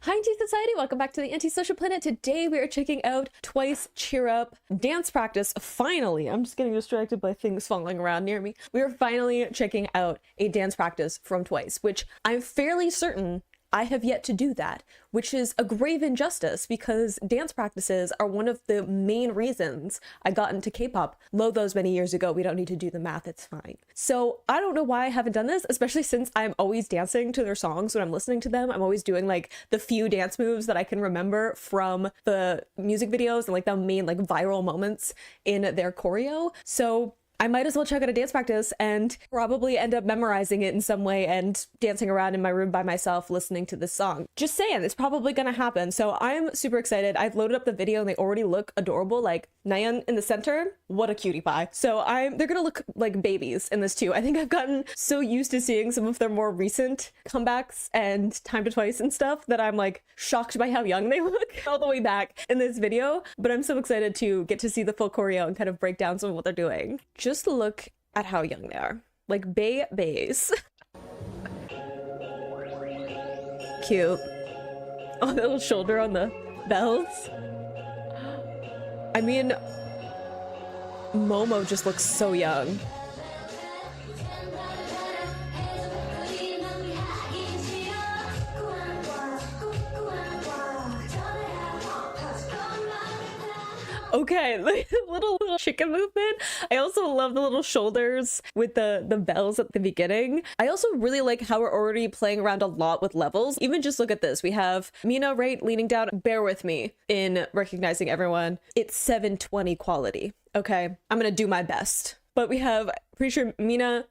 Hi, Anti-Society! Welcome back to the Antisocial Planet. Today we are checking out Twice Cheer Up dance practice. Finally, I'm just getting distracted by things falling around near me. We are finally checking out a dance practice from Twice, which I'm fairly certain I have yet to do that, which is a grave injustice because dance practices are one of the main reasons I got into K-pop. Lo, those many years ago. We don't need to do the math, it's fine. So I don't know why I haven't done this, especially since I'm always dancing to their songs when I'm listening to them. I'm always doing like the few dance moves that I can remember from the music videos and like the main like viral moments in their choreo. So I might as well check out a dance practice and probably end up memorizing it in some way and dancing around in my room by myself listening to this song. Just saying, it's probably gonna happen. So I'm super excited. I've loaded up the video and they already look adorable. Like Nayeon in the center, what a cutie pie. So they're gonna look like babies in this too. I think I've gotten so used to seeing some of their more recent comebacks and Time to Twice and stuff that I'm like shocked by how young they look all the way back in this video. But I'm so excited to get to see the full choreo and kind of break down some of what they're doing. Just look at how young they are. Like bays. Cute. Oh, the little shoulder on the bells. I mean, Momo just looks so young. Okay, the little chicken movement. I also love the little shoulders with the bells at the beginning. I also really like how we're already playing around a lot with levels. Even just look at this. We have Mina, right, leaning down. Bear with me in recognizing everyone. It's 720 quality. Okay, I'm gonna do my best. But we have, pretty sure Mina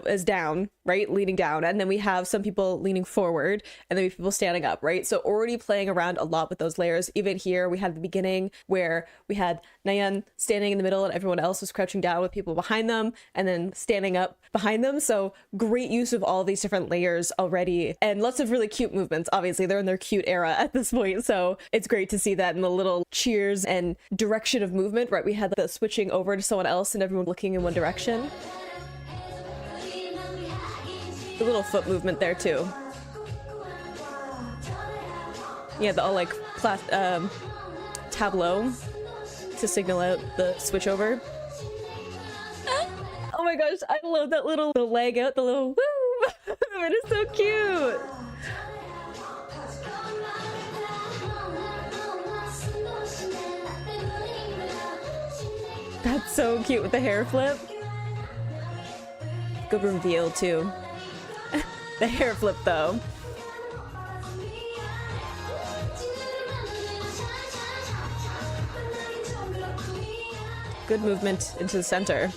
is down, right? Leaning down. And then we have some people leaning forward and then we have people standing up, right? So already playing around a lot with those layers. Even here, we had the beginning where we had Nayeon standing in the middle and everyone else was crouching down with people behind them and then standing up behind them. So great use of all these different layers already and lots of really cute movements. Obviously, they're in their cute era at this point. So it's great to see that in the little cheers and direction of movement, right? We had the switching over to someone else and everyone looking in one direction. The little foot movement there too. Yeah, the all like tableau to signal out the switch over. Oh my gosh, I love that little leg out, the little woo! It is so cute. That's so cute with the hair flip. Good reveal too. The hair flip though. Good movement into the center.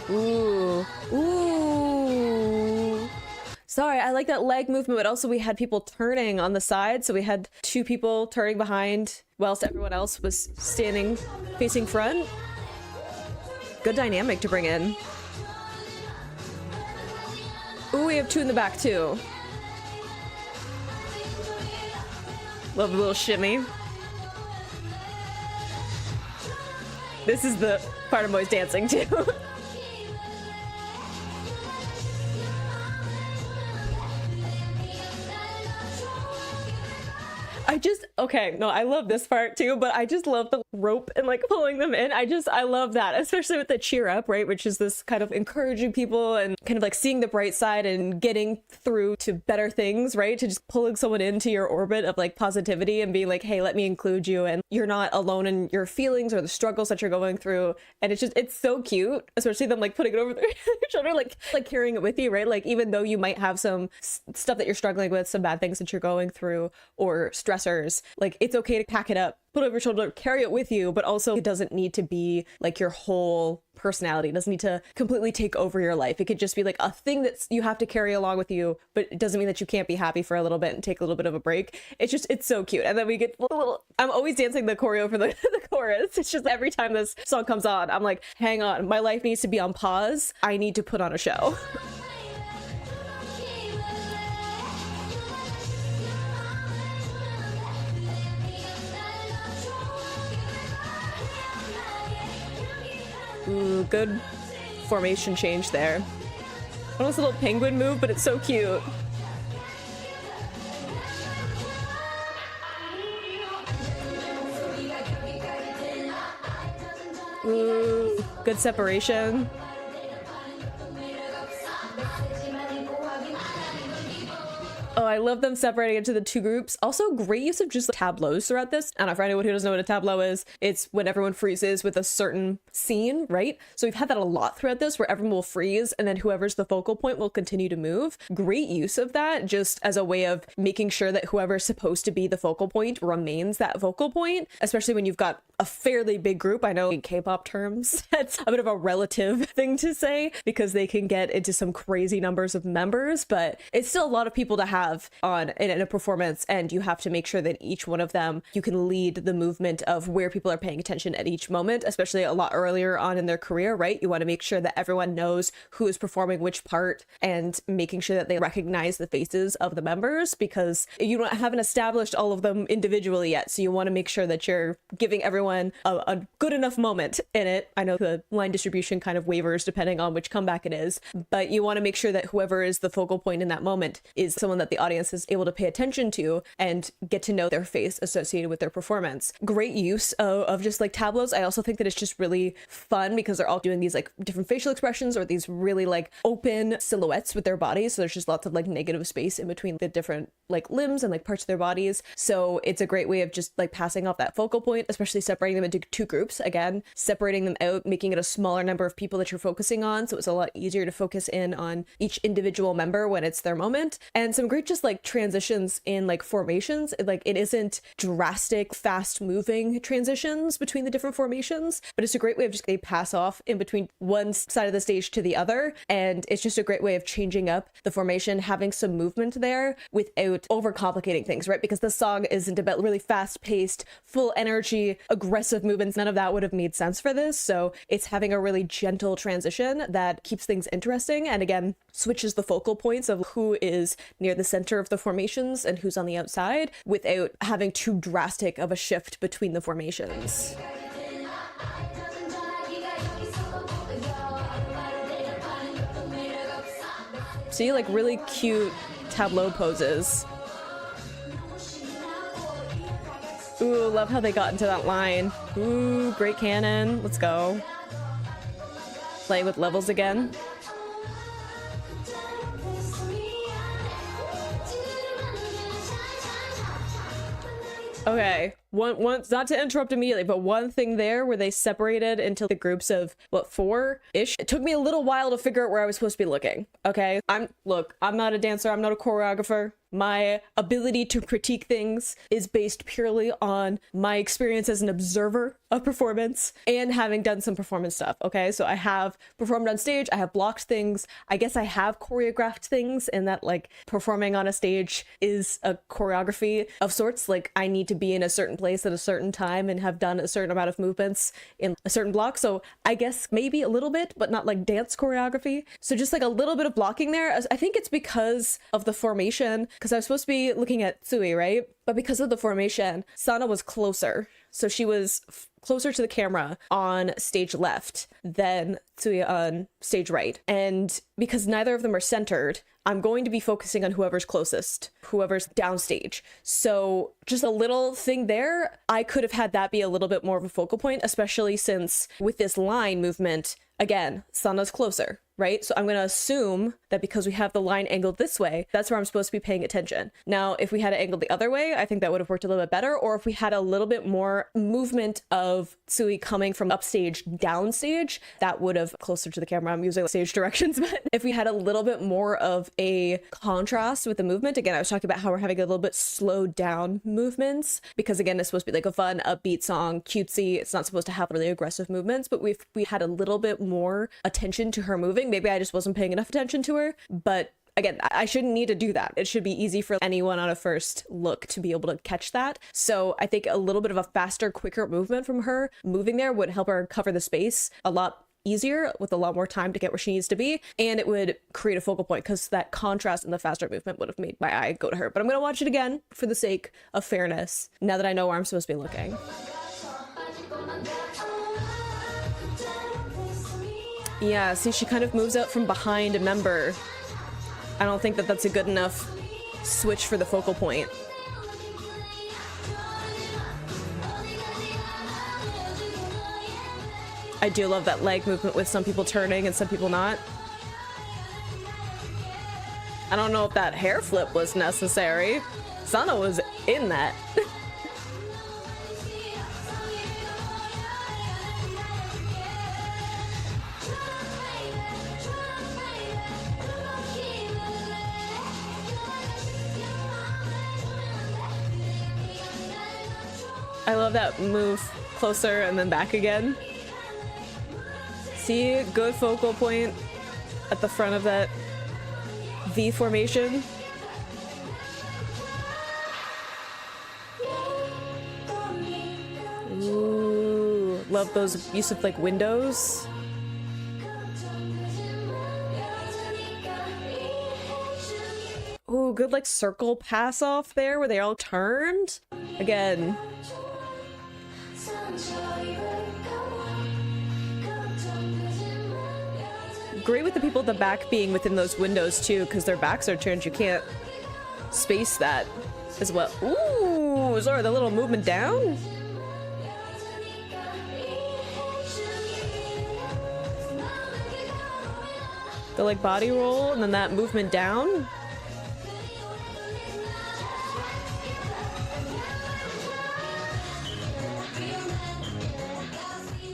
Ooh. Ooh. Sorry, I like that leg movement, but also we had people turning on the side. So we had two people turning behind whilst everyone else was standing facing front. Good dynamic to bring in. Ooh, we have two in the back too. Love the little shimmy. This is the part I'm always dancing to. Okay, no, I love this part too, but I just love the rope and like pulling them in. I love that, especially with the cheer up, right? Which is this kind of encouraging people and kind of like seeing the bright side and getting through to better things, right? To just pulling someone into your orbit of like positivity and being like, hey, let me include you and you're not alone in your feelings or the struggles that you're going through. And it's so cute, especially them like putting it over their shoulder, like carrying it with you, right? Like even though you might have some stuff that you're struggling with, some bad things that you're going through or stressors, like it's okay to pack it up, put it over your shoulder, carry it with you, but also it doesn't need to be like your whole personality. It doesn't need to completely take over your life. It could just be like a thing that you have to carry along with you, but it doesn't mean that you can't be happy for a little bit and take a little bit of a break. It's so cute. And then we get a little, I'm always dancing the choreo for the chorus. It's just every time this song comes on, I'm like, hang on, my life needs to be on pause. I need to put on a show. Ooh, good formation change there. Almost a little penguin move, but it's so cute. Ooh, good separation. Oh, I love them separating into the two groups. Also, great use of just tableaus throughout this. And for anyone who doesn't know what a tableau is, it's when everyone freezes with a certain scene, right? So we've had that a lot throughout this, where everyone will freeze and then whoever's the focal point will continue to move. Great use of that, just as a way of making sure that whoever's supposed to be the focal point remains that focal point, especially when you've got a fairly big group. I know in K-pop terms, that's a bit of a relative thing to say because they can get into some crazy numbers of members, but it's still a lot of people to have in a performance, and you have to make sure that each one of them, you can lead the movement of where people are paying attention at each moment, especially a lot earlier on in their career, right? You want to make sure that everyone knows who is performing which part and making sure that they recognize the faces of the members, because haven't established all of them individually yet. So you want to make sure that you're giving everyone a good enough moment in it. I know the line distribution kind of wavers depending on which comeback it is, but you want to make sure that whoever is the focal point in that moment is someone that the audience is able to pay attention to and get to know their face associated with their performance. Great use of just like tableaus. I also think that it's just really fun because they're all doing these like different facial expressions or these really like open silhouettes with their bodies. So there's just lots of like negative space in between the different like limbs and like parts of their bodies. So it's a great way of just like passing off that focal point, especially separating them into two groups. Again, separating them out, making it a smaller number of people that you're focusing on. So it's a lot easier to focus in on each individual member when it's their moment. And some great just like transitions in like formations. Like it isn't drastic, fast moving transitions between the different formations, but it's a great way of just they pass off in between one side of the stage to the other. And it's just a great way of changing up the formation, having some movement there without overcomplicating things, right? Because the song isn't about really fast paced, full energy, aggressive movements. None of that would have made sense for this. So it's having a really gentle transition that keeps things interesting. And again, switches the focal points of who is near the center of the formations and who's on the outside without having too drastic of a shift between the formations. See, like really cute tableau poses. Ooh, love how they got into that line. Ooh, great cannon. Let's go. Playing with levels again. Okay, one not to interrupt immediately, but one thing there where they separated into the groups of what, 4-ish. It took me a little while to figure out where I was supposed to be looking. Okay, I'm not a dancer, I'm not a choreographer. My ability to critique things is based purely on my experience as an observer of performance and having done some performance stuff. Okay, so I have performed on stage, I have blocked things, I guess I have choreographed things, and that like performing on a stage is a choreography of sorts. Like I need to be in a certain place at a certain time and have done a certain amount of movements in a certain block. So I guess maybe a little bit, but not like dance choreography. So just like a little bit of blocking there. I think it's because of the formation, because I was supposed to be looking at Tsui, right? But because of the formation, Sana was closer. So she was closer to the camera on stage left than Tsui on stage right. And because neither of them are centered, I'm going to be focusing on whoever's closest, whoever's downstage. So just a little thing there, I could have had that be a little bit more of a focal point, especially since with this line movement, again, Sana's closer, right? So I'm going to assume that because we have the line angled this way, that's where I'm supposed to be paying attention. Now, if we had it angled the other way, I think that would have worked a little bit better. Or if we had a little bit more movement of Tsui coming from upstage, downstage, that would have closer to the camera. I'm using stage directions, but if we had a little bit more of a contrast with the movement, again, I was talking about how we're having a little bit slowed down movements because again, it's supposed to be like a fun, upbeat song, cutesy. It's not supposed to have really aggressive movements, but we had a little bit more attention to her moving. Maybe I just wasn't paying enough attention to her, but again, I shouldn't need to do that. It should be easy for anyone on a first look to be able to catch that. So I think a little bit of a faster, quicker movement from her moving there would help her cover the space a lot easier with a lot more time to get where she needs to be, and it would create a focal point because that contrast and the faster movement would have made my eye go to her. But I'm going to watch it again for the sake of fairness now that I know where I'm supposed to be looking. Yeah, see, she kind of moves out from behind a member. I don't think that that's a good enough switch for the focal point. I do love that leg movement with some people turning and some people not. I don't know if that hair flip was necessary. Sana was in that. I love that move closer and then back again. See, good focal point at the front of that V formation. Ooh, love those use of like windows. Ooh, good like circle pass off there where they all turned. Again. Great with the people at the back being within those windows too, because their backs are turned. You can't space that as well. Ooh, sorry, the little movement down. The like body roll and then that movement down.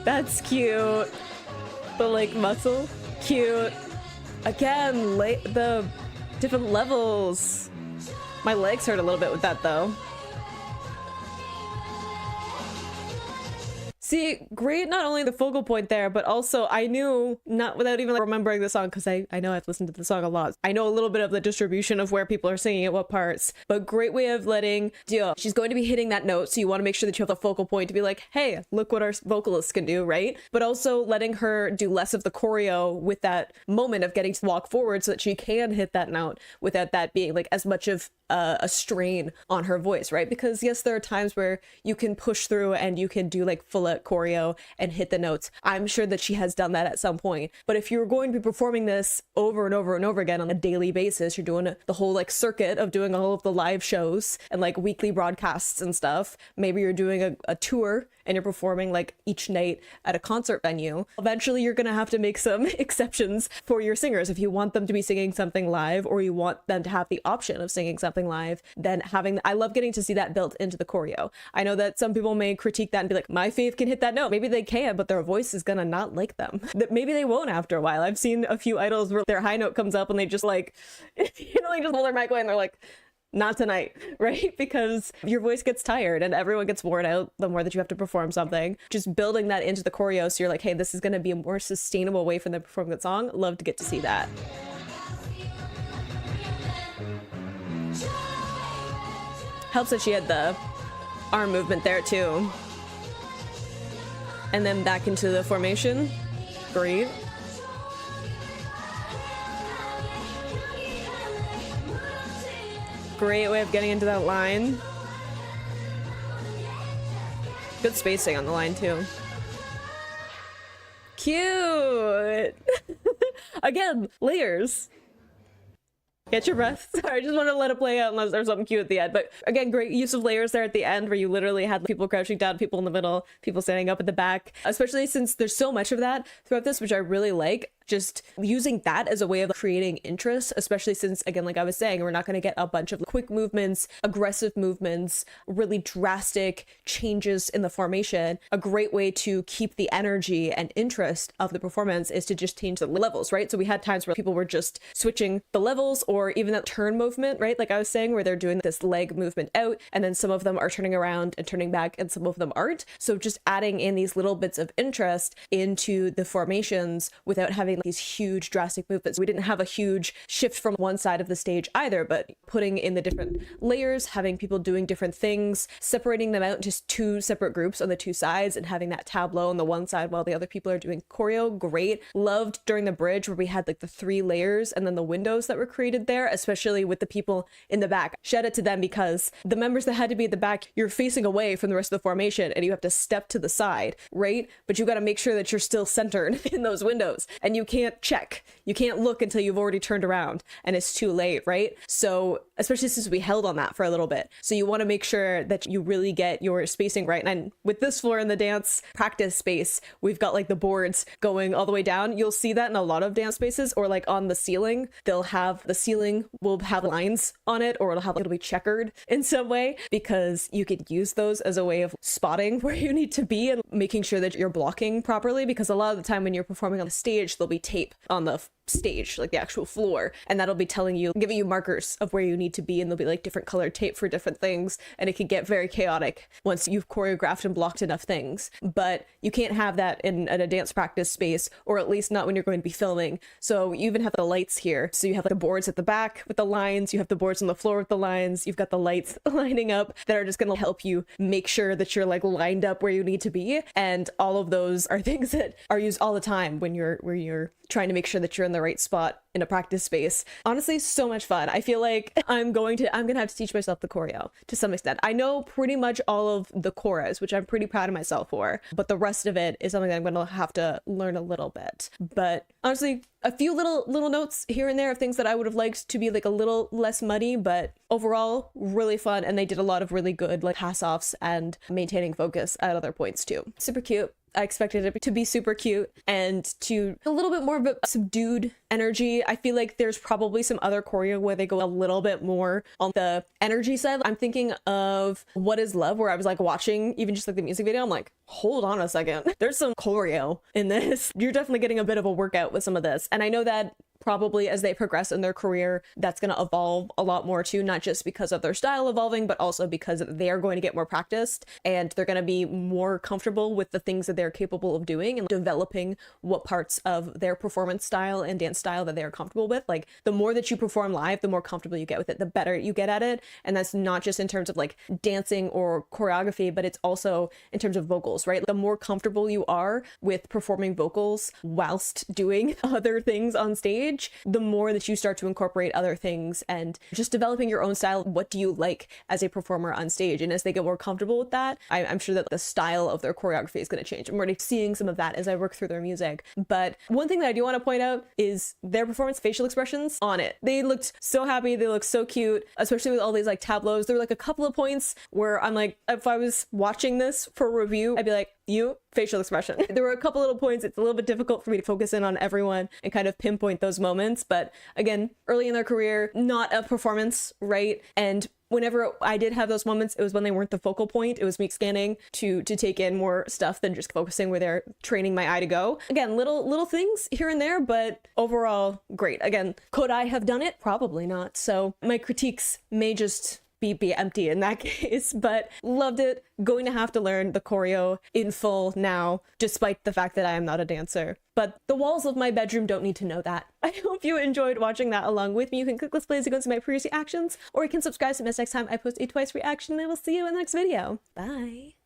That's cute. The like muscle, cute. Again, the different levels. My legs hurt a little bit with that though. See, great not only the focal point there, but also I knew, not without even remembering the song, because I know I've listened to the song a lot. I know a little bit of the distribution of where people are singing at what parts, but great way of letting deal. She's going to be hitting that note, so you want to make sure that you have the focal point to be like, hey, look what our vocalists can do, right? But also letting her do less of the choreo with that moment of getting to walk forward so that she can hit that note without that being like as much of a strain on her voice, right? Because yes, there are times where you can push through and you can do like full out choreo and hit the notes. I'm sure that she has done that at some point. But if you're going to be performing this over and over and over again on a daily basis, you're doing the whole like circuit of doing all of the live shows and like weekly broadcasts and stuff. Maybe you're doing a tour and you're performing like each night at a concert venue. Eventually you're gonna have to make some exceptions for your singers. If you want them to be singing something live or you want them to have the option of singing something live, then I love getting to see that built into the choreo. I know that some people may critique that and be like, my fave can hit that note. Maybe they can, but their voice is gonna not like them. Maybe they won't after a while. I've seen a few idols where their high note comes up and they just like, you know, they just hold their mic away and they're like, not tonight, right? Because your voice gets tired and everyone gets worn out the more that you have to perform something. Just building that into the choreo so you're like, hey, this is going to be a more sustainable way for them to perform that song. Love to get to see that. Helps that she had the arm movement there too. And then back into the formation. Great. Great way of getting into that line. Good spacing on the line too. Cute. Again, layers. Get your breath. Sorry, I just want to let it play out unless there's something cute at the end. But again, great use of layers there at the end where you literally had people crouching down, people in the middle, people standing up at the back. Especially since there's so much of that throughout this, which I really like. Just using that as a way of creating interest, especially since, again, like I was saying, we're not going to get a bunch of quick movements, aggressive movements, really drastic changes in the formation. A great way to keep the energy and interest of the performance is to just change the levels, right? So we had times where people were just switching the levels or even that turn movement, right? Like I was saying, where they're doing this leg movement out and then some of them are turning around and turning back and some of them aren't. So just adding in these little bits of interest into the formations without having these huge drastic movements. We didn't have a huge shift from one side of the stage either, but putting in the different layers, having people doing different things, separating them out into two separate groups on the two sides and having that tableau on the one side while the other people are doing choreo. Great. Loved during the bridge where we had like the 3 layers and then the windows that were created there, especially with the people in the back. Shout out to them because the members that had to be at the back, you're facing away from the rest of the formation and you have to step to the side, right? But you got to make sure that you're still centered in those windows and you can't check. You can't look until you've already turned around and it's too late, right? So especially since we held on that for a little bit. So you want to make sure that you really get your spacing right. And with this floor in the dance practice space, we've got like the boards going all the way down. You'll see that in a lot of dance spaces, or like on the ceiling, they'll have the ceiling will have lines on it, or it'll be checkered in some way, because you could use those as a way of spotting where you need to be and making sure that you're blocking properly, because a lot of the time when you're performing on the stage, there'll be tape on the stage, like the actual floor, and that'll be telling you, giving you markers of where you need to be, and there'll be like different colored tape for different things, and it can get very chaotic once you've choreographed and blocked enough things. But you can't have that in a dance practice space, or at least not when you're going to be filming. So you even have the lights here. So you have like the boards at the back with the lines, you have the boards on the floor with the lines, you've got the lights lining up that are just going to help you make sure that you're like lined up where you need to be. And all of those are things that are used all the time when you're trying to make sure that you're in the right spot in a practice space. Honestly, so much fun. I feel like I'm gonna have to teach myself the choreo to some extent. I know pretty much all of the choras, which I'm pretty proud of myself for, but the rest of it is something that I'm gonna have to learn a little bit. But honestly, a few little notes here and there of things that I would have liked to be like a little less muddy, but overall really fun. And they did a lot of really good like pass-offs and maintaining focus at other points too. Super cute. I expected it to be super cute and to a little bit more of a subdued energy. I feel like there's probably some other choreo where they go a little bit more on the energy side. I'm thinking of What Is Love, where I was like watching even just like the music video. I'm like, hold on a second. There's some choreo in this. You're definitely getting a bit of a workout with some of this. And I know that probably as they progress in their career, that's going to evolve a lot more too, not just because of their style evolving, but also because they're going to get more practiced and they're going to be more comfortable with the things that they're capable of doing and developing what parts of their performance style and dance style that they're comfortable with. Like the more that you perform live, the more comfortable you get with it, the better you get at it. And that's not just in terms of like dancing or choreography, but it's also in terms of vocals, right? The more comfortable you are with performing vocals whilst doing other things on stage, the more that you start to incorporate other things and just developing your own style. What do you like as a performer on stage? And as they get more comfortable with that, I'm sure that the style of their choreography is going to change. I'm already seeing some of that as I work through their music. But one thing that I do want to point out is their performance facial expressions on it. They looked so happy. They looked so cute, especially with all these like tableaus. There were like a couple of points where I'm like, if I was watching this for review, I'd be like, you facial expression. There were a couple little points. It's a little bit difficult for me to focus in on everyone and kind of pinpoint those moments. But again, early in their career, not a performance, right? And whenever I did have those moments, it was when they weren't the focal point. It was me scanning to take in more stuff than just focusing where they're training my eye to go. Again, little things here and there, but overall, great. Again, could I have done it? Probably not. So my critiques may just be empty in that case, but loved it. Going to have to learn the choreo in full now, despite the fact that I am not a dancer. But the walls of my bedroom don't need to know that. I hope you enjoyed watching that along with me. You can click Let's Plays to go see my previous reactions, or you can subscribe to miss next time I post a Twice reaction, and I will see you in the next video. Bye!